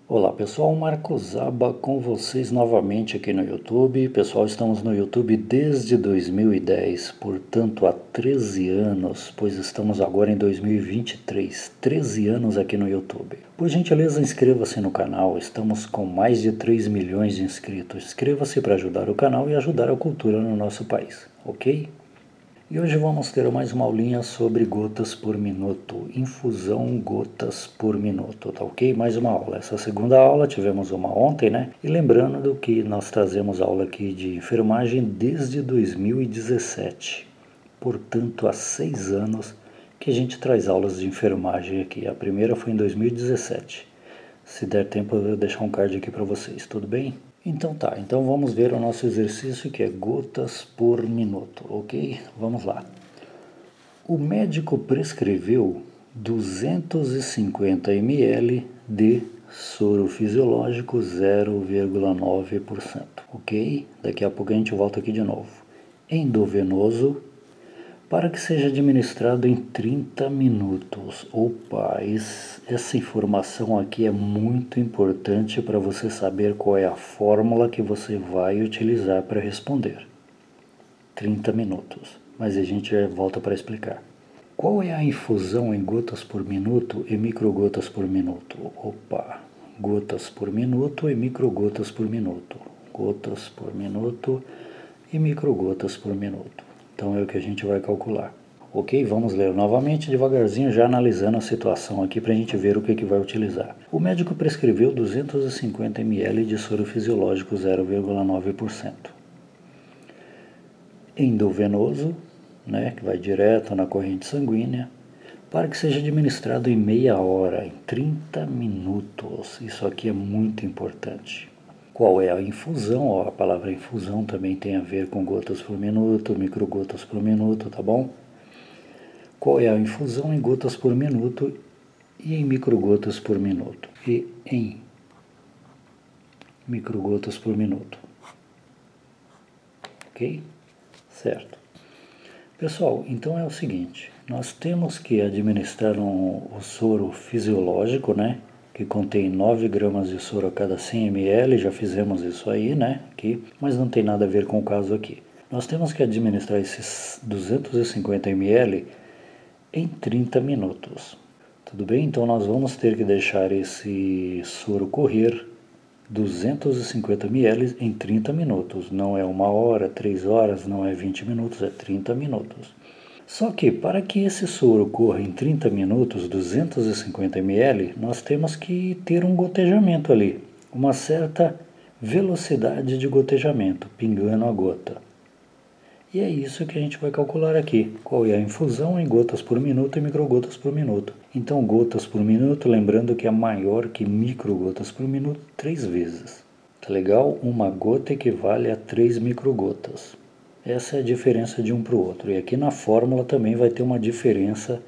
Olá pessoal, Marcos Zaba com vocês novamente aqui no YouTube. Pessoal, estamos no YouTube desde 2010, portanto há 13 anos, pois estamos agora em 2023, 13 anos aqui no YouTube. Por gentileza, inscreva-se no canal, estamos com mais de 3 milhões de inscritos. Inscreva-se para ajudar o canal e ajudar a cultura no nosso país, ok? E hoje vamos ter mais uma aulinha sobre gotas por minuto, infusão gotas por minuto, tá ok? Mais uma aula. Essa segunda aula, tivemos uma ontem, né? E lembrando que nós trazemos aula aqui de enfermagem desde 2017. Portanto, há 6 anos que a gente traz aulas de enfermagem aqui. A primeira foi em 2017. Se der tempo, eu vou deixar um card aqui para vocês, tudo bem? Então tá, então vamos ver o nosso exercício que é gotas por minuto, ok? Vamos lá. O médico prescreveu 250 ml de soro fisiológico 0,9%, ok? Daqui a pouco a gente volta aqui de novo. Endovenoso, para que seja administrado em 30 minutos. Opa, essa informação aqui é muito importante para você saber qual é a fórmula que você vai utilizar para responder. 30 minutos, mas a gente já volta para explicar. Qual é a infusão em gotas por minuto e microgotas por minuto? Opa, gotas por minuto e microgotas por minuto. Gotas por minuto e microgotas por minuto. Então é o que a gente vai calcular. Ok, vamos ler novamente devagarzinho, já analisando a situação aqui para a gente ver o que vai utilizar. O médico prescreveu 250 ml de soro fisiológico 0,9%. Endovenoso, né, que vai direto na corrente sanguínea, para que seja administrado em meia hora, em 30 minutos. Isso aqui é muito importante. Qual é a infusão? A palavra infusão também tem a ver com gotas por minuto, microgotas por minuto, tá bom? Qual é a infusão em gotas por minuto e em microgotas por minuto? E em microgotas por minuto. Ok? Certo. Pessoal, então é o seguinte, nós temos que administrar o soro fisiológico, né? Que contém 9 gramas de soro a cada 100 ml, já fizemos isso aí, né? Aqui, mas não tem nada a ver com o caso aqui. Nós temos que administrar esses 250 ml em 30 minutos. Tudo bem? Então nós vamos ter que deixar esse soro correr 250 ml em 30 minutos. Não é 1 hora, 3 horas, não é 20 minutos, é 30 minutos. Só que para que esse soro corra em 30 minutos, 250 ml, nós temos que ter um gotejamento ali, uma certa velocidade de gotejamento, pingando a gota. E é isso que a gente vai calcular aqui, qual é a infusão em gotas por minuto e microgotas por minuto. Então, gotas por minuto, lembrando que é maior que microgotas por minuto 3 vezes. Tá legal? Uma gota equivale a 3 microgotas. Essa é a diferença de um para o outro. E aqui na fórmula também vai ter uma diferença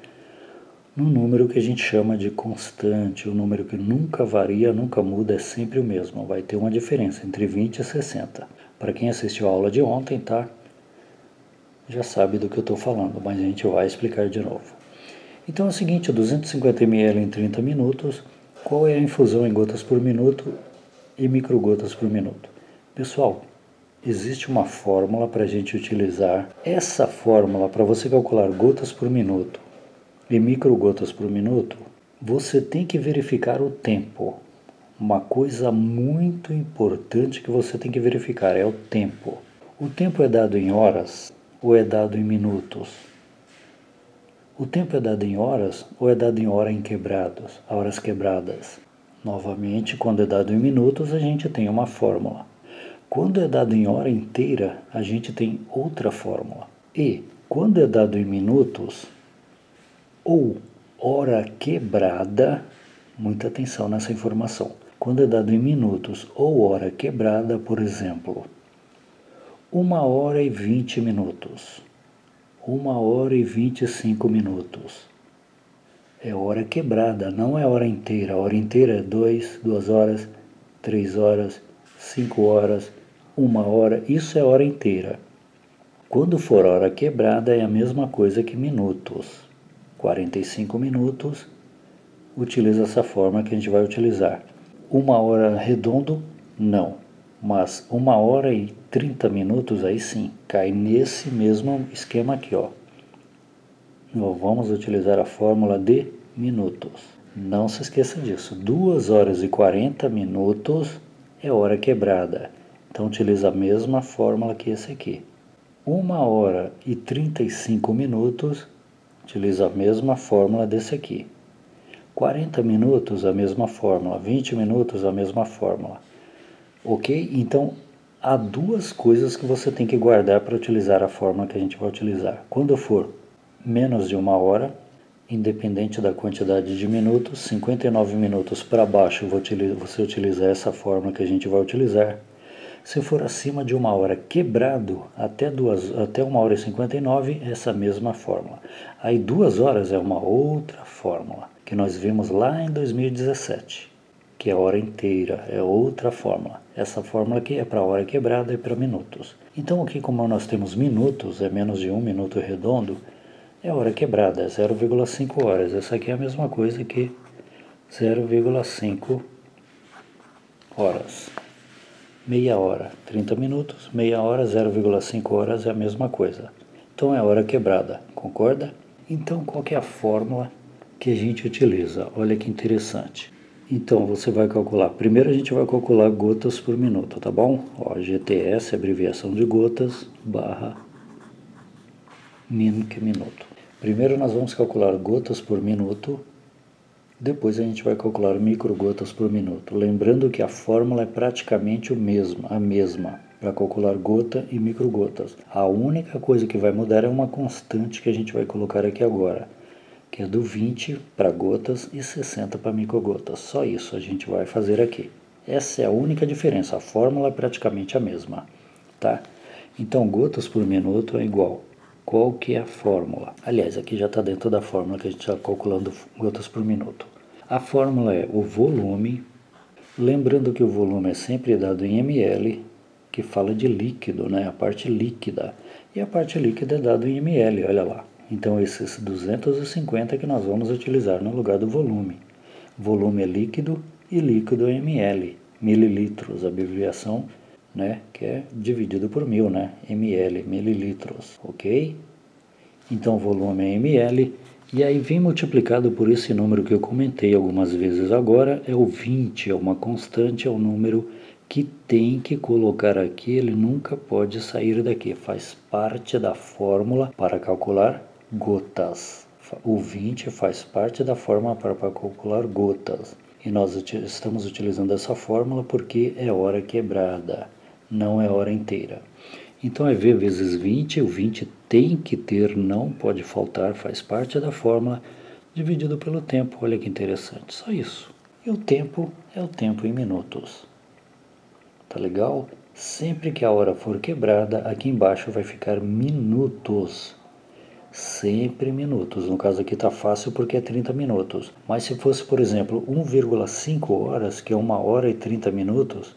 no número que a gente chama de constante. O número que nunca varia, nunca muda, é sempre o mesmo. Vai ter uma diferença entre 20 e 60. Para quem assistiu a aula de ontem, tá? Já sabe do que eu estou falando, mas a gente vai explicar de novo. Então é o seguinte, 250 ml em 30 minutos. Qual é a infusão em gotas por minuto e microgotas por minuto? Pessoal, existe uma fórmula para a gente utilizar. Essa fórmula, para você calcular gotas por minuto e microgotas por minuto, você tem que verificar o tempo. Uma coisa muito importante que você tem que verificar é o tempo. O tempo é dado em horas ou é dado em minutos? O tempo é dado em horas ou é dado em horas quebradas? Novamente, quando é dado em minutos, a gente tem uma fórmula. Quando é dado em hora inteira, a gente tem outra fórmula. E quando é dado em minutos ou hora quebrada, muita atenção nessa informação. Quando é dado em minutos ou hora quebrada, por exemplo, 1 hora e 20 minutos, 1 hora e 25 minutos. É hora quebrada, não é hora inteira. A hora inteira é 2 horas, 3 horas, 5 horas, 1 hora, isso é hora inteira. Quando for hora quebrada é a mesma coisa que minutos. 45 minutos, utiliza essa forma que a gente vai utilizar. 1 hora redondo, não. Mas 1 hora e 30 minutos, aí sim, cai nesse mesmo esquema aqui, ó. Vamos utilizar a fórmula de minutos. Não se esqueça disso. 2 horas e 40 minutos é hora quebrada. Então utiliza a mesma fórmula que esse aqui. 1 hora e 35 minutos, utiliza a mesma fórmula desse aqui. 40 minutos, a mesma fórmula. 20 minutos, a mesma fórmula. Ok? Então, há duas coisas que você tem que guardar para utilizar a fórmula que a gente vai utilizar. Quando for menos de 1 hora, independente da quantidade de minutos, 59 minutos para baixo você utiliza essa fórmula que a gente vai utilizar. Se for acima de 1 hora quebrado, até 1 hora e 59, essa mesma fórmula. Aí 2 horas é uma outra fórmula, que nós vimos lá em 2017, que é hora inteira, é outra fórmula. Essa fórmula aqui é para hora quebrada e para minutos. Então aqui, como nós temos minutos, é menos de 1 minuto redondo, é hora quebrada, é 0,5 horas. Essa aqui é a mesma coisa que 0,5 horas. Meia hora, 30 minutos, meia hora, 0,5 horas é a mesma coisa. Então é hora quebrada, concorda? Então qual que é a fórmula que a gente utiliza? Olha que interessante. Então você vai calcular, primeiro a gente vai calcular gotas por minuto, tá bom? Ó, GTS, abreviação de gotas, barra min, que minuto. Primeiro nós vamos calcular gotas por minuto, depois a gente vai calcular microgotas por minuto. Lembrando que a fórmula é praticamente a mesma para calcular gota e microgotas. A única coisa que vai mudar é uma constante que a gente vai colocar aqui agora, que é do 20 para gotas e 60 para microgotas. Só isso a gente vai fazer aqui. Essa é a única diferença, a fórmula é praticamente a mesma, tá? Então gotas por minuto é igual. Qual que é a fórmula? Aliás, aqui já está dentro da fórmula que a gente está calculando gotas por minuto. A fórmula é o volume, lembrando que o volume é sempre dado em ml, que fala de líquido, né? A parte líquida. E a parte líquida é dado em ml, olha lá. Então esses 250 que nós vamos utilizar no lugar do volume. Volume é líquido e líquido é ml, mililitros, a abreviação, né, que é dividido por 1000, né, ml, mililitros, ok? Então o volume é ml, e aí vem multiplicado por esse número que eu comentei algumas vezes agora, é o 20, é uma constante, é um número que tem que colocar aqui, ele nunca pode sair daqui, faz parte da fórmula para calcular gotas. O 20 faz parte da fórmula para calcular gotas. E nós estamos utilizando essa fórmula porque é hora quebrada, não é hora inteira. Então é V vezes 20, o 20 tem que ter, não pode faltar, faz parte da fórmula, dividido pelo tempo. Olha que interessante, só isso. E o tempo é o tempo em minutos. Tá legal? Sempre que a hora for quebrada, aqui embaixo vai ficar minutos. Sempre minutos. No caso aqui está fácil porque é 30 minutos. Mas se fosse, por exemplo, 1,5 horas, que é 1 hora e 30 minutos,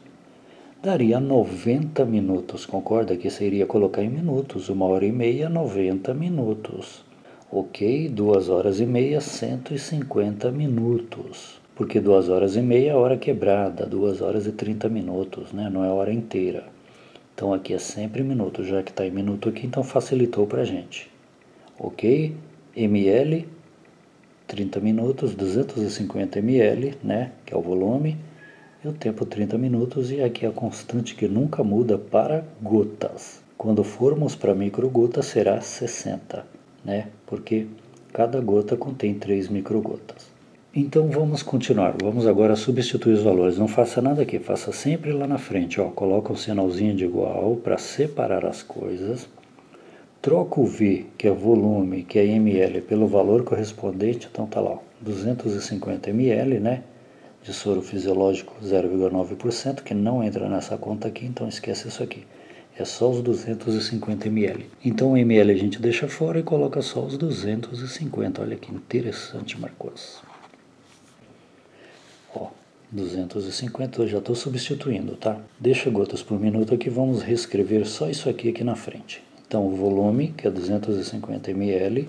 daria 90 minutos. Concorda que seria colocar em minutos? 1 hora e meia, 90 minutos. Ok? 2 horas e meia, 150 minutos. Porque 2 horas e meia é hora quebrada, 2 horas e 30 minutos, né? Não é hora inteira. Então aqui é sempre minuto, já que está em minuto aqui, então facilitou para a gente. Ok? ml, 30 minutos, 250 ml, né? Que é o volume. E o tempo 30 minutos, e aqui a constante que nunca muda para gotas. Quando formos para microgotas será 60, né? Porque cada gota contém 3 microgotas. Então vamos continuar, vamos agora substituir os valores, não faça nada aqui, faça sempre lá na frente, ó, coloca um sinalzinho de igual para separar as coisas, troca o V, que é volume, que é ml, pelo valor correspondente, então tá lá, ó, 250 ml, né, de soro fisiológico 0,9%, que não entra nessa conta aqui, então esquece isso aqui. É só os 250 ml. Então o ml a gente deixa fora e coloca só os 250. Olha que interessante, Marcos. Ó, 250 eu já estou substituindo, tá? Deixa gotas por minuto aqui, vamos reescrever só isso aqui na frente. Então o volume, que é 250 ml,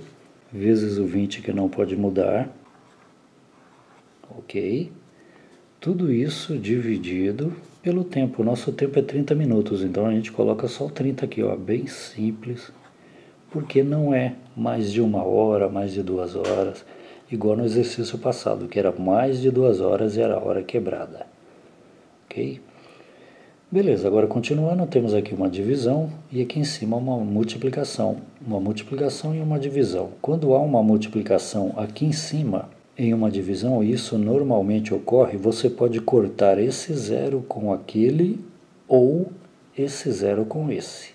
vezes o 20, que não pode mudar. Ok. Tudo isso dividido pelo tempo. O nosso tempo é 30 minutos, então a gente coloca só o 30 aqui, ó, bem simples, porque não é mais de 1 hora, mais de 2 horas, igual no exercício passado, que era mais de 2 horas e era a hora quebrada. Ok? Beleza, agora continuando, temos aqui uma divisão e aqui em cima uma multiplicação. Uma multiplicação e uma divisão. Quando há uma multiplicação aqui em cima, em uma divisão, isso normalmente ocorre, você pode cortar esse zero com aquele ou esse zero com esse.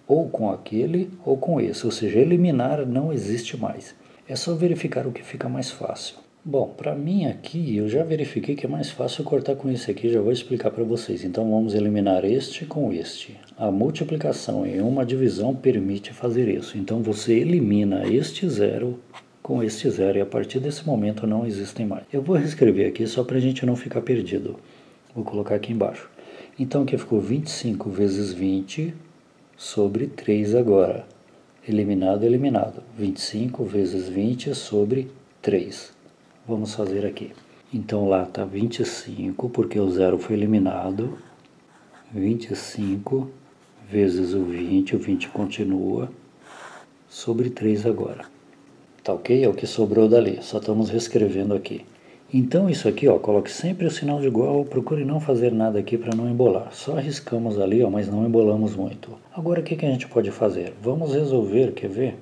Ou com aquele ou com esse, ou seja, eliminar não existe mais. É só verificar o que fica mais fácil. Bom, para mim aqui, eu já verifiquei que é mais fácil cortar com esse aqui, já vou explicar para vocês. Então vamos eliminar este com este. A multiplicação em uma divisão permite fazer isso. Então você elimina este zero com este zero e a partir desse momento não existem mais. Eu vou reescrever aqui só para a gente não ficar perdido. Vou colocar aqui embaixo. Então aqui ficou 25 vezes 20 sobre 3 agora. Eliminado, eliminado. 25 vezes 20 sobre 3. Vamos fazer aqui. Então lá está 25, porque o zero foi eliminado. 25 vezes o 20 continua, sobre 3 agora. Tá ok? É o que sobrou dali, só estamos reescrevendo aqui. Então isso aqui, ó, coloque sempre o sinal de igual, procure não fazer nada aqui para não embolar. Só riscamos ali, ó, mas não embolamos muito. Agora o que a gente pode fazer? Vamos resolver, quer ver?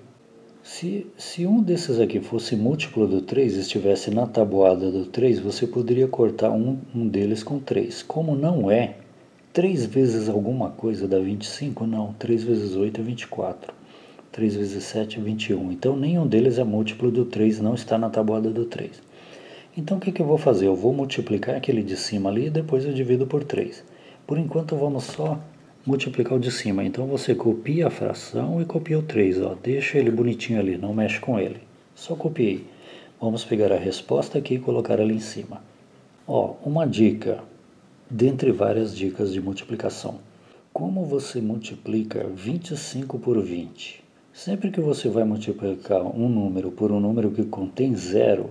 Se um desses aqui fosse múltiplo do 3, estivesse na tabuada do 3, você poderia cortar um deles com 3. Como não é, 3 vezes alguma coisa dá 25? Não, 3 vezes 8 é 24. 3 vezes 7 é 21. Então nenhum deles é múltiplo do 3, não está na tabuada do 3. Então o que eu vou fazer? Eu vou multiplicar aquele de cima ali e depois eu divido por 3. Por enquanto vamos só multiplicar o de cima. Então você copia a fração e copia o 3. Ó. Deixa ele bonitinho ali, não mexe com ele. Só copiei. Vamos pegar a resposta aqui e colocar ali em cima. Ó, uma dica, dentre várias dicas de multiplicação. Como você multiplica 25 por 20? Sempre que você vai multiplicar um número por um número que contém zero,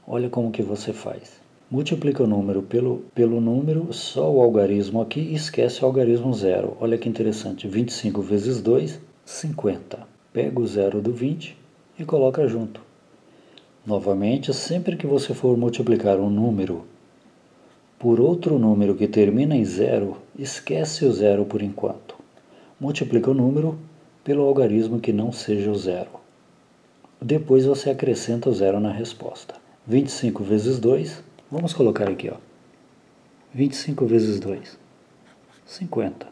olha como que você faz. Multiplica o número pelo número, só o algarismo aqui, e esquece o algarismo zero. Olha que interessante, 25 vezes 2, 50. Pega o zero do 20 e coloca junto. Novamente, sempre que você for multiplicar um número por outro número que termina em zero, esquece o zero por enquanto. Multiplica o número pelo algarismo que não seja o zero. Depois você acrescenta o zero na resposta. 25 vezes 2, vamos colocar aqui, ó. 25 vezes 2, 50.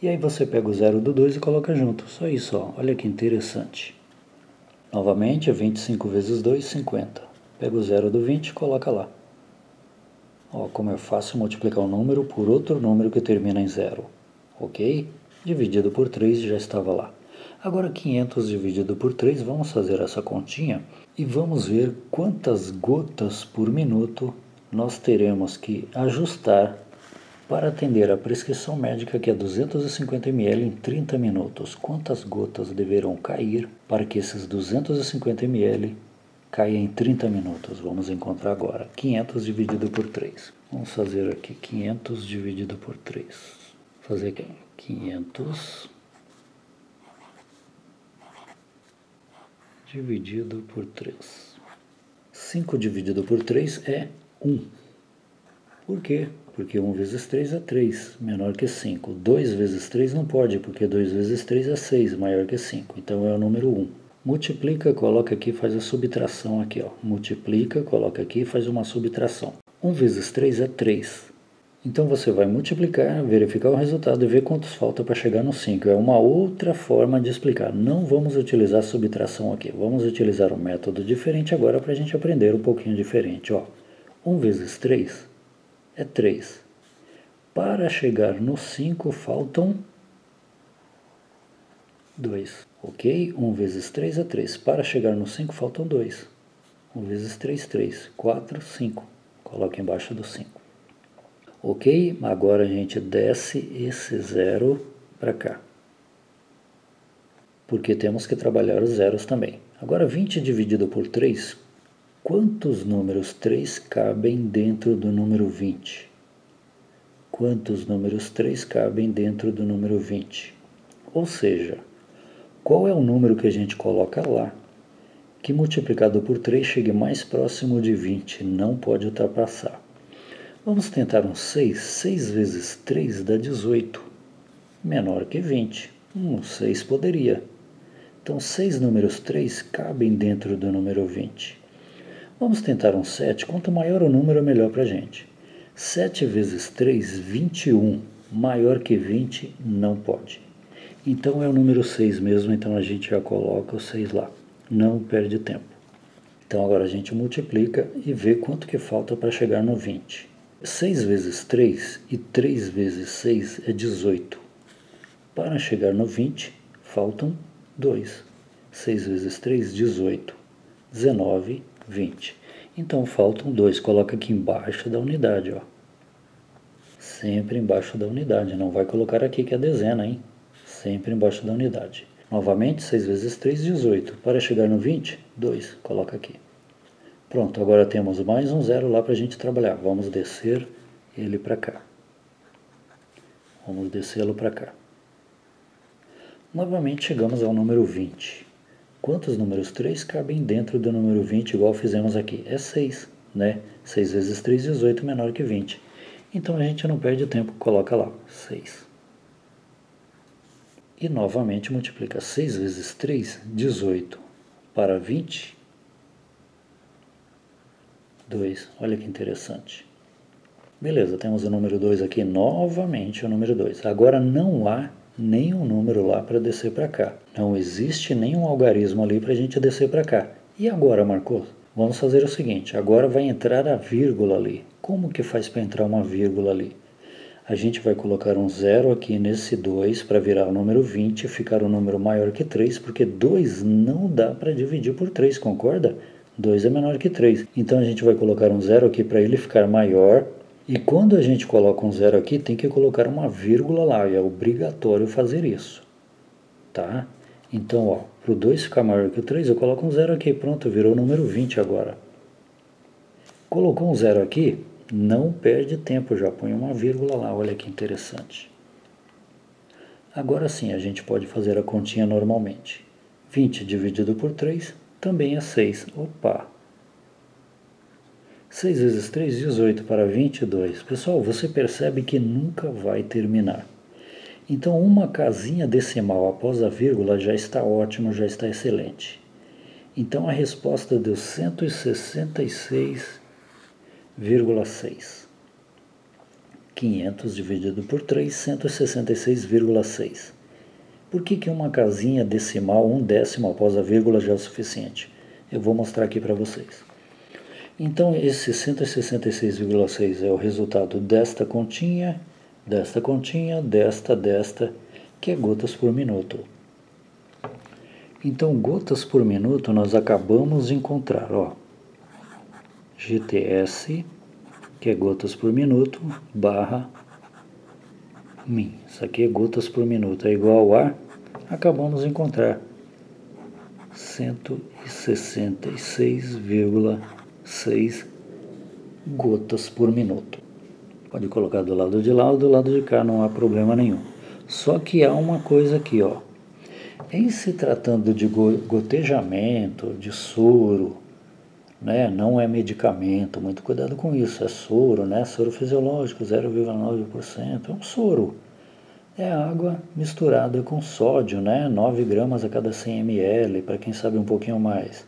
E aí você pega o zero do 2 e coloca junto. Só isso, ó. Olha que interessante. Novamente, 25 vezes 2, 50. Pega o zero do 20 e coloca lá. Ó, como é fácil multiplicar um número por outro número que termina em zero. Ok? Dividido por 3 já estava lá. Agora 500 dividido por 3, vamos fazer essa continha e vamos ver quantas gotas por minuto nós teremos que ajustar para atender a prescrição médica, que é 250 ml em 30 minutos. Quantas gotas deverão cair para que esses 250 ml caia em 30 minutos? Vamos encontrar agora. 500 dividido por 3. Vamos fazer aqui 500 dividido por 3. Fazer aqui 500 dividido por 3. 5 dividido por 3 é 1. Por quê? Porque 1 vezes 3 é 3, menor que 5. 2 vezes 3 não pode, porque 2 vezes 3 é 6, maior que 5. Então é o número 1. Multiplica, coloca aqui, faz a subtração aqui, ó. Multiplica, coloca aqui e faz uma subtração. 1 vezes 3 é 3. Então você vai multiplicar, verificar o resultado e ver quantos falta para chegar no 5. É uma outra forma de explicar. Não vamos utilizar subtração aqui. Vamos utilizar um método diferente agora para a gente aprender um pouquinho diferente. Ó. 1 vezes 3 é 3. Para chegar no 5 faltam 2. Ok? 1 vezes 3 é 3. Para chegar no 5 faltam 2. 1 vezes 3, 3. 4, 5. Coloque embaixo do 5. Ok? Agora a gente desce esse zero para cá. Porque temos que trabalhar os zeros também. Agora 20 dividido por 3, Quantos números 3 cabem dentro do número 20? Quantos números 3 cabem dentro do número 20? Ou seja, qual é o número que a gente coloca lá, que multiplicado por 3 chegue mais próximo de 20, não pode ultrapassar. Vamos tentar um 6. 6 vezes 3 dá 18, menor que 20. 6 poderia. Então, 6 números 3 cabem dentro do número 20. Vamos tentar um 7. Quanto maior o número, melhor para a gente. 7 vezes 3, 21. Maior que 20, não pode. Então é o número 6 mesmo, então a gente já coloca o 6 lá. Não perde tempo. Então agora a gente multiplica e vê quanto que falta para chegar no 20. 6 vezes 3 e 3 vezes 6 é 18. Para chegar no 20, faltam 2. 6 vezes 3, 18. 19, 20. Então faltam 2. Coloca aqui embaixo da unidade, ó. Sempre embaixo da unidade. Não vai colocar aqui que é dezena, hein? Sempre embaixo da unidade. Novamente, 6 vezes 3, 18. Para chegar no 20, 2. Coloca aqui. Pronto, agora temos mais um zero lá para a gente trabalhar. Vamos descer ele para cá. Vamos descê-lo para cá. Novamente chegamos ao número 20. Quantos números 3 cabem dentro do número 20, igual fizemos aqui? É 6, né? 6 vezes 3, 18, menor que 20. Então a gente não perde tempo, coloca lá, 6. E novamente multiplica 6 vezes 3, 18, para 20, 2. Olha que interessante. Beleza, temos o número 2 aqui, novamente o número 2. Agora não há nenhum número lá para descer para cá. Não existe nenhum algarismo ali para a gente descer para cá. E agora, Marcos? Vamos fazer o seguinte, agora vai entrar a vírgula ali. Como que faz para entrar uma vírgula ali? A gente vai colocar um zero aqui nesse 2 para virar o número 20 e ficar um número maior que 3, porque 2 não dá para dividir por 3, concorda? 2 é menor que 3. Então a gente vai colocar um zero aqui para ele ficar maior. E quando a gente coloca um zero aqui, tem que colocar uma vírgula lá, e é obrigatório fazer isso, tá? Então, ó, para o 2 ficar maior que o 3, eu coloco um zero aqui, pronto, virou o número 20 agora. Colocou um zero aqui, não perde tempo, já põe uma vírgula lá, olha que interessante. Agora sim, a gente pode fazer a continha normalmente. 20 dividido por 3 também é 6, opa! 6 vezes 3, 18 para 22. Pessoal, você percebe que nunca vai terminar. Então, uma casinha decimal após a vírgula já está ótimo, já está excelente. Então, a resposta deu 166,6. 500 dividido por 3, 166,6. Por que uma casinha decimal, um décimo após a vírgula já é o suficiente? Eu vou mostrar aqui para vocês. Então, esse 166,6 é o resultado desta continha, desta, que é gotas por minuto. Então, gotas por minuto nós acabamos de encontrar, ó, GTS, que é gotas por minuto, barra min. Isso aqui é gotas por minuto, é igual a, acabamos de encontrar, 166,6 gotas por minuto. Pode colocar do lado de lá ou do lado de cá, não há problema nenhum. Só que há uma coisa aqui, ó. Em se tratando de gotejamento, de soro, né, não é medicamento, muito cuidado com isso, é soro, né, soro fisiológico, 0,9%, é um soro. É água misturada com sódio, né, 9 gramas a cada 100 ml, para quem sabe um pouquinho mais.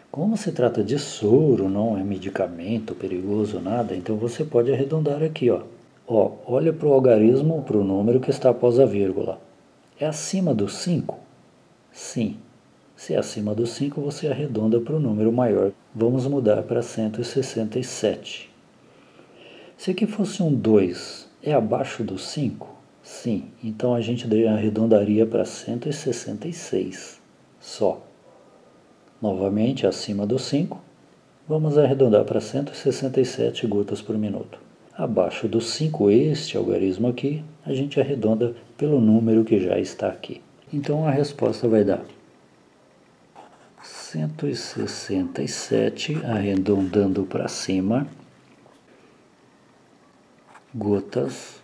Como se trata de soro, não é medicamento perigoso, nada, então você pode arredondar aqui, ó. Ó, olha para o algarismo, para o número que está após a vírgula. É acima do 5? Sim. Se é acima do 5, você arredonda para o número maior. Vamos mudar para 167. Se aqui fosse um 2, é abaixo do 5? Sim. Então a gente arredondaria para 166 só. Novamente, acima do 5, vamos arredondar para 167 gotas por minuto. Abaixo do 5, este algarismo aqui, a gente arredonda pelo número que já está aqui. Então a resposta vai dar 167, arredondando para cima, gotas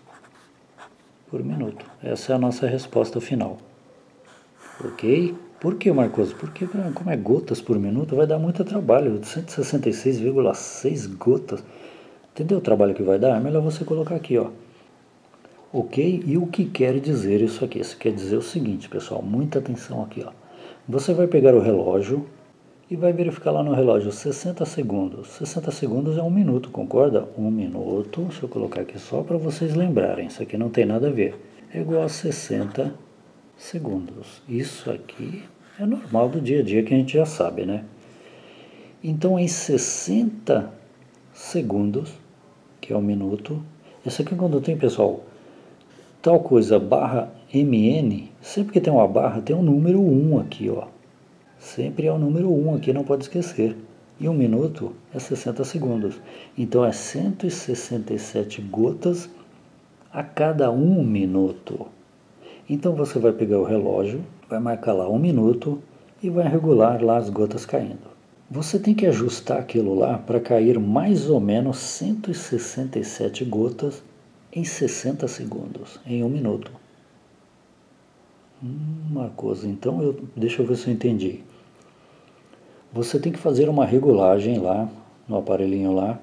por minuto. Essa é a nossa resposta final. Ok? Por que, Marcos? Porque como é gotas por minuto, vai dar muito trabalho. 166,6 gotas. Entendeu o trabalho que vai dar? É melhor você colocar aqui, ó. Ok? E o que quer dizer isso aqui? Isso quer dizer o seguinte, pessoal. Muita atenção aqui, ó. Você vai pegar o relógio e vai verificar lá no relógio 60 segundos. 60 segundos é 1 minuto, concorda? 1 minuto, deixa eu colocar aqui só para vocês lembrarem. Isso aqui não tem nada a ver. É igual a 60 segundos. Isso aqui é normal do dia a dia que a gente já sabe, né? Então, em 60 segundos, que é 1 minuto, isso aqui quando tem, pessoal, tal coisa, barra MN, sempre que tem uma barra, tem um número 1 aqui, ó. Sempre é o número 1 aqui, não pode esquecer. E 1 minuto é 60 segundos. Então, é 167 gotas a cada 1 minuto. Então você vai pegar o relógio, vai marcar lá 1 minuto e vai regular lá as gotas caindo. Você tem que ajustar aquilo lá para cair mais ou menos 167 gotas em 60 segundos, em 1 minuto. Marcos, então deixa eu ver se eu entendi. Você tem que fazer uma regulagem lá, no aparelhinho lá,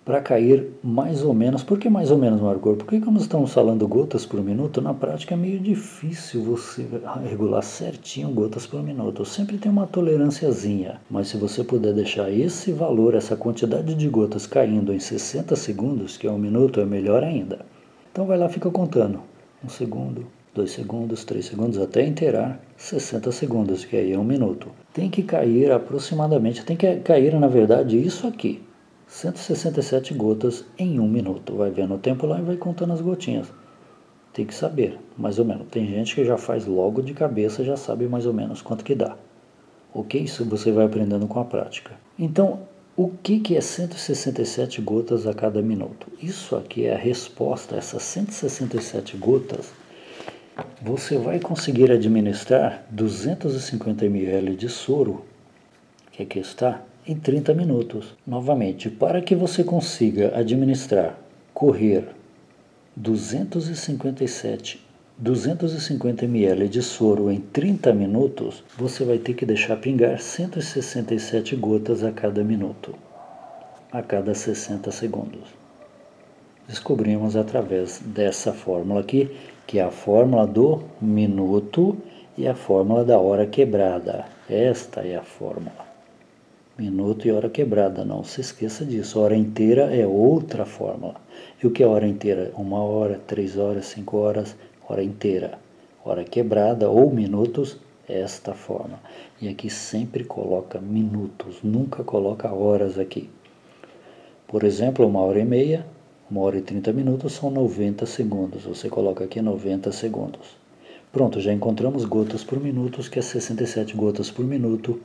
para cair mais ou menos. Por que mais ou menos, Marcos? Porque como estamos falando gotas por minuto, na prática é meio difícil você regular certinho gotas por minuto. Sempre tem uma tolerânciazinha, mas se você puder deixar esse valor, essa quantidade de gotas caindo em 60 segundos, que é 1 minuto, é melhor ainda. Então vai lá, fica contando. 1 segundo, 2 segundos, 3 segundos, até inteirar 60 segundos, que aí é 1 minuto. Tem que cair aproximadamente, tem que cair na verdade isso aqui. 167 gotas em 1 minuto. Vai vendo o tempo lá e vai contando as gotinhas. Tem que saber, mais ou menos. Tem gente que já faz logo de cabeça, já sabe mais ou menos quanto que dá. Ok? Isso você vai aprendendo com a prática. Então, o que é 167 gotas a cada minuto? Isso aqui é a resposta. Essas 167 gotas, você vai conseguir administrar 250 ml de soro, que aqui está, em 30 minutos. Novamente, para que você consiga administrar, correr 250 ml de soro em 30 minutos, você vai ter que deixar pingar 167 gotas a cada minuto, a cada 60 segundos. Descobrimos através dessa fórmula aqui, que é a fórmula do minuto e a fórmula da hora quebrada. Esta é a fórmula. Minuto e hora quebrada, não se esqueça disso. Hora inteira é outra fórmula. E o que é hora inteira? 1 hora, 3 horas, 5 horas, hora inteira. Hora quebrada ou minutos, esta fórmula. E aqui sempre coloca minutos, nunca coloca horas aqui. Por exemplo, 1h30, 1h30 minutos são 90 segundos. Você coloca aqui 90 segundos. Pronto, já encontramos gotas por minuto, que é 67 gotas por minuto,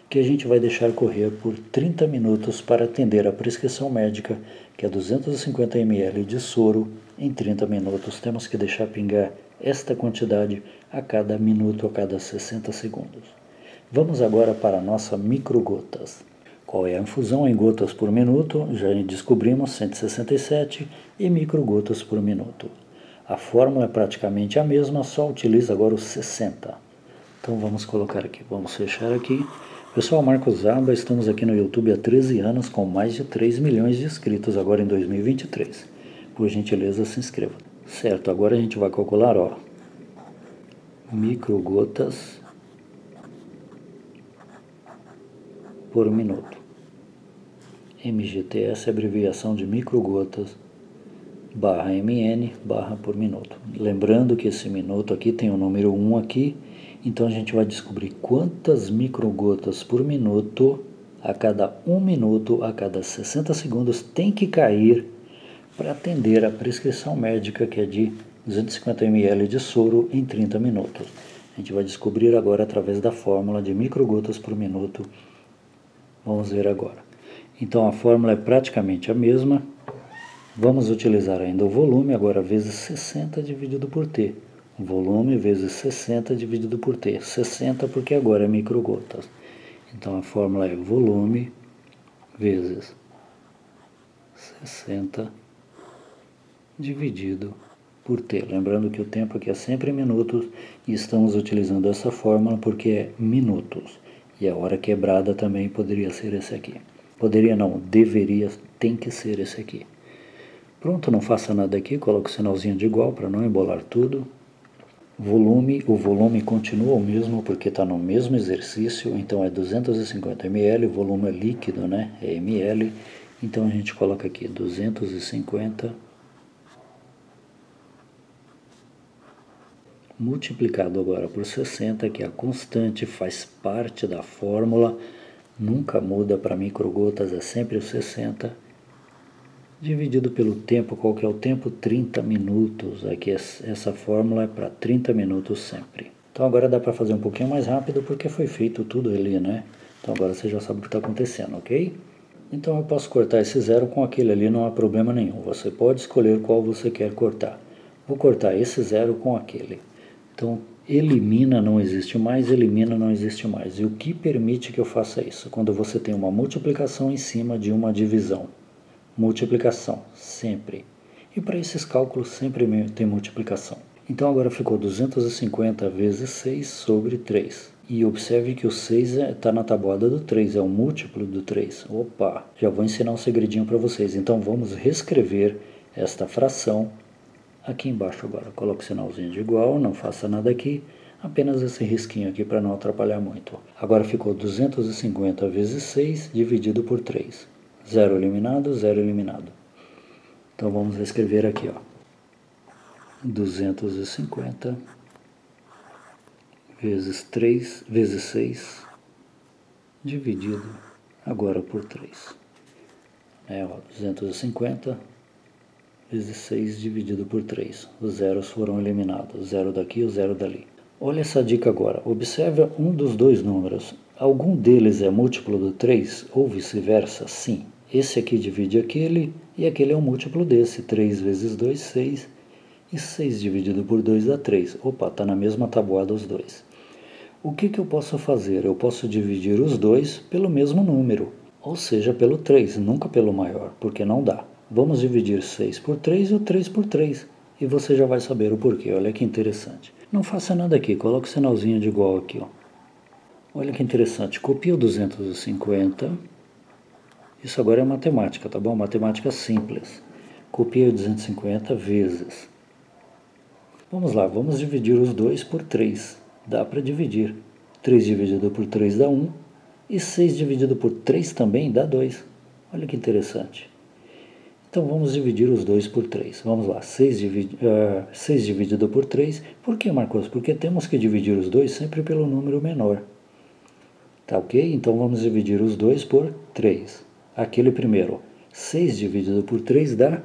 que a gente vai deixar correr por 30 minutos para atender a prescrição médica, que é 250 ml de soro em 30 minutos. Temos que deixar pingar esta quantidade a cada minuto, a cada 60 segundos. Vamos agora para a nossa microgotas. Qual é a infusão em gotas por minuto? Já descobrimos 167 e microgotas por minuto. A fórmula é praticamente a mesma, só utiliza agora os 60. Então vamos colocar aqui, vamos fechar aqui. Pessoal, Marcos Zaba, estamos aqui no YouTube há 13 anos com mais de 3 milhões de inscritos agora em 2023. Por gentileza, se inscreva. Certo, agora a gente vai calcular, ó, microgotas por minuto. MGTS é abreviação de microgotas barra MN barra por minuto. Lembrando que esse minuto aqui tem o número 1 aqui, então a gente vai descobrir quantas microgotas por minuto, a cada 1 minuto, a cada 60 segundos, tem que cair para atender a prescrição médica, que é de 250 ml de soro em 30 minutos. A gente vai descobrir agora através da fórmula de microgotas por minuto. Vamos ver agora. Então a fórmula é praticamente a mesma. Vamos utilizar ainda o volume, agora vezes 60 dividido por T. Volume vezes 60 dividido por T. 60 porque agora é microgotas. Então a fórmula é volume vezes 60 dividido por T. Lembrando que o tempo aqui é sempre minutos e estamos utilizando essa fórmula porque é minutos. E a hora quebrada também poderia ser esse aqui. Poderia não, deveria, tem que ser esse aqui. Pronto, não faça nada aqui, coloque o sinalzinho de igual para não embolar tudo. Volume, o volume continua o mesmo porque está no mesmo exercício, então é 250 ml, o volume é líquido, né? É ml, então a gente coloca aqui 250 multiplicado agora por 60, que é a constante, faz parte da fórmula, nunca muda para microgotas, é sempre o 60, dividido pelo tempo. Qual que é o tempo? 30 minutos. Aqui essa fórmula é para 30 minutos sempre. Então agora dá para fazer um pouquinho mais rápido porque foi feito tudo ali, né? Então agora você já sabe o que está acontecendo, ok? Então eu posso cortar esse zero com aquele ali, não há problema nenhum. Você pode escolher qual você quer cortar. Vou cortar esse zero com aquele. Então elimina não existe mais, elimina não existe mais. E o que permite que eu faça isso? Quando você tem uma multiplicação em cima de uma divisão. Multiplicação, sempre. E para esses cálculos sempre tem multiplicação. Então agora ficou 250 vezes 6 sobre 3. E observe que o 6 está na tabuada do 3, é o múltiplo do 3. Opa, já vou ensinar um segredinho para vocês. Então vamos reescrever esta fração aqui embaixo agora. Coloque o sinalzinho de igual, não faça nada aqui. Apenas esse risquinho aqui para não atrapalhar muito. Agora ficou 250 vezes 6 dividido por 3. 0 eliminado, 0 eliminado. Então vamos escrever aqui, ó. 250 vezes 3 vezes 6 dividido agora por 3. 250 vezes 6 dividido por 3. Os zeros foram eliminados, o zero daqui e o zero dali. Olha essa dica agora. Observe um dos dois números. Algum deles é múltiplo do 3 ou vice-versa? Sim. Esse aqui divide aquele, e aquele é um múltiplo desse. 3 vezes 2, 6. E 6 dividido por 2 dá 3. Opa, está na mesma tabuada os dois. O que eu posso fazer? Eu posso dividir os dois pelo mesmo número, ou seja, pelo 3, nunca pelo maior, porque não dá. Vamos dividir 6 por 3 e o 3 por 3. E você já vai saber o porquê. Olha que interessante. Não faça nada aqui, coloque o sinalzinho de igual aqui, ó. Olha que interessante. Copia o 250. Isso agora é matemática, tá bom? Matemática simples. Copia o 250 vezes. Vamos lá, vamos dividir os 2 por 3. Dá para dividir. 3 dividido por 3 dá 1. E 6 dividido por 3 também dá 2. Olha que interessante. Então vamos dividir os 2 por 3. Vamos lá, 6 dividido por 3. Por que, Marcos? Porque temos que dividir os 2 sempre pelo número menor. Tá ok? Então vamos dividir os 2 por 3. Aquele primeiro, 6 dividido por 3 dá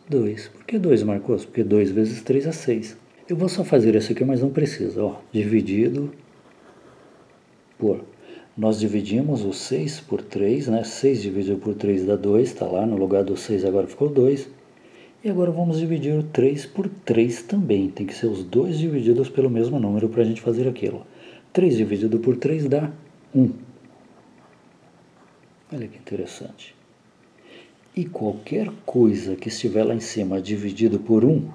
2. Por que 2, Marcos? Porque 2 vezes 3 é 6. Eu vou só fazer isso aqui, mas não precisa. Ó, dividido por... Nós dividimos o 6 por 3, né? 6 dividido por 3 dá 2, está lá, no lugar do 6 agora ficou 2. E agora vamos dividir o 3 por 3 também. Tem que ser os dois divididos pelo mesmo número para a gente fazer aquilo. 3 dividido por 3 dá 1. Olha que interessante. E qualquer coisa que estiver lá em cima dividido por 1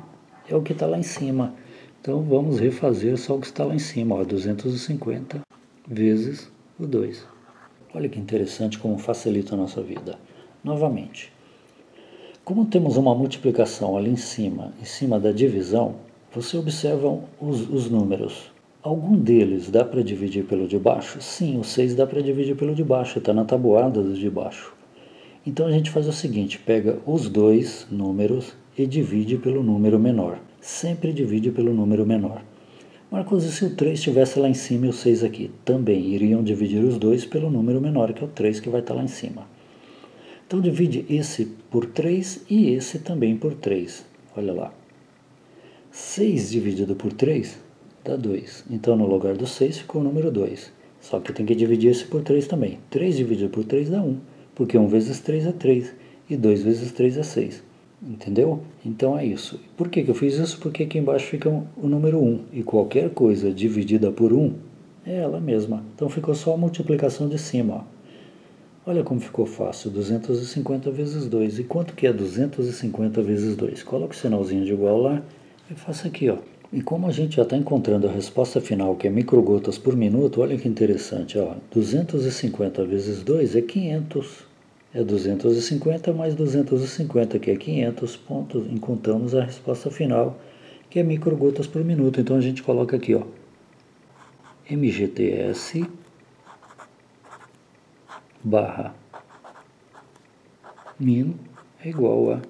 é o que está lá em cima. Então vamos refazer só o que está lá em cima, ó, 250 vezes o 2. Olha que interessante como facilita a nossa vida. Novamente, como temos uma multiplicação ali em cima da divisão, você observa os números. Algum deles dá para dividir pelo de baixo? Sim, o 6 dá para dividir pelo de baixo, está na tabuada do de baixo. Então a gente faz o seguinte, pega os dois números e divide pelo número menor. Sempre divide pelo número menor. Marcos, e se o 3 estivesse lá em cima e o 6 aqui? Também iriam dividir os dois pelo número menor, que é o 3 que vai estar lá em cima. Então divide esse por 3 e esse também por 3. Olha lá. 6 dividido por 3 dá 2. Então no lugar do 6 ficou o número 2. Só que tem que dividir esse por 3 também. 3 dividido por 3 dá 1. Porque 1 vezes 3 é 3. E 2 vezes 3 é 6. Entendeu? Então é isso. Por que eu fiz isso? Porque aqui embaixo fica o número 1. E qualquer coisa dividida por 1 É ela mesma. Então ficou só a multiplicação de cima, ó. Olha como ficou fácil, 250 vezes 2. E quanto que é 250 vezes 2? Coloque o sinalzinho de igual lá e faça aqui, ó. E como a gente já está encontrando a resposta final, que é microgotas por minuto, olha que interessante, ó. 250 vezes 2 é 500. É 250 mais 250, que é 500 pontos. Encontramos a resposta final, que é microgotas por minuto. Então a gente coloca aqui, ó. MGTS barra min é igual a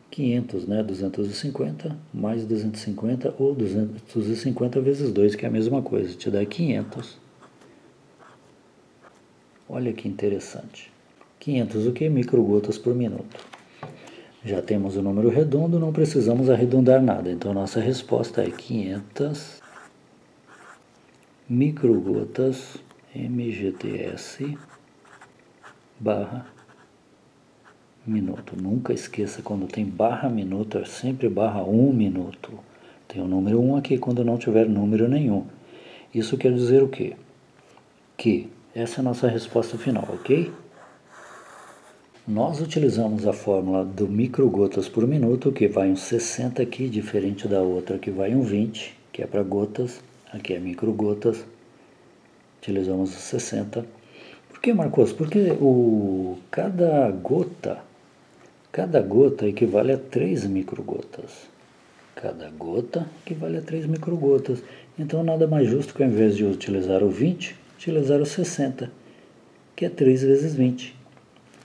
500, né? 250 mais 250 ou 250 vezes 2, que é a mesma coisa, te dá 500. Olha que interessante. 500 o que? Microgotas por minuto. Já temos o número redondo, não precisamos arredondar nada. Então, nossa resposta é 500 microgotas MGTS barra minuto. Nunca esqueça, quando tem barra minuto, é sempre barra 1 minuto. Tem o número 1 aqui quando não tiver número nenhum. Isso quer dizer o quê? Que essa é a nossa resposta final, ok? Nós utilizamos a fórmula do microgotas por minuto, que vai um 60 aqui, diferente da outra que vai um 20, que é para gotas, aqui é microgotas. Utilizamos o 60. Por que, Marcos? Porque cada gota equivale a 3 microgotas. Cada gota equivale a 3 microgotas. Então, nada mais justo que, ao invés de utilizar o 20, utilizar o 60, que é 3 vezes 20.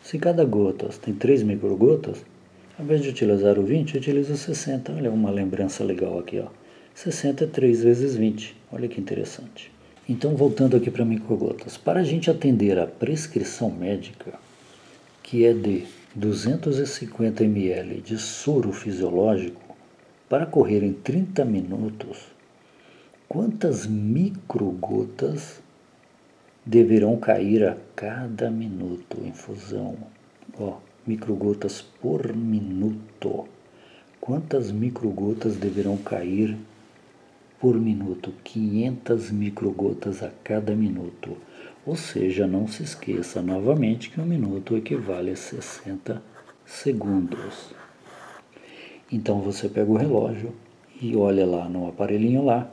Se cada gota tem 3 microgotas, ao invés de utilizar o 20, utiliza o 60. Olha uma lembrança legal aqui, ó. 60 é 3 vezes 20. Olha que interessante. Então, voltando aqui para microgotas. Para a gente atender a prescrição médica, que é de 250 ml de soro fisiológico, para correr em 30 minutos, quantas microgotas deverão cair a cada minuto em infusão? Ó, microgotas por minuto. Quantas microgotas deverão cair por minuto? 500 microgotas a cada minuto. Ou seja, não se esqueça novamente que um minuto equivale a 60 segundos. Então você pega o relógio e olha lá no aparelhinho lá,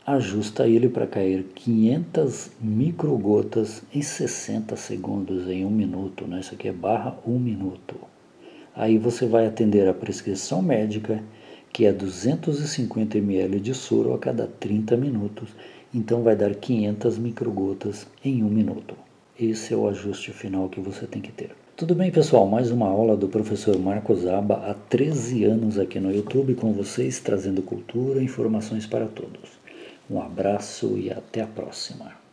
ajusta ele para cair 500 microgotas em 60 segundos, em 1 minuto, né? Isso aqui é barra 1 minuto. Aí você vai atender a prescrição médica, que é 250 ml de soro a cada 30 minutos. Então vai dar 500 microgotas em 1 minuto. Esse é o ajuste final que você tem que ter. Tudo bem, pessoal? Mais uma aula do professor Marcos Aba, há 13 anos aqui no YouTube com vocês, trazendo cultura e informações para todos. Um abraço e até a próxima.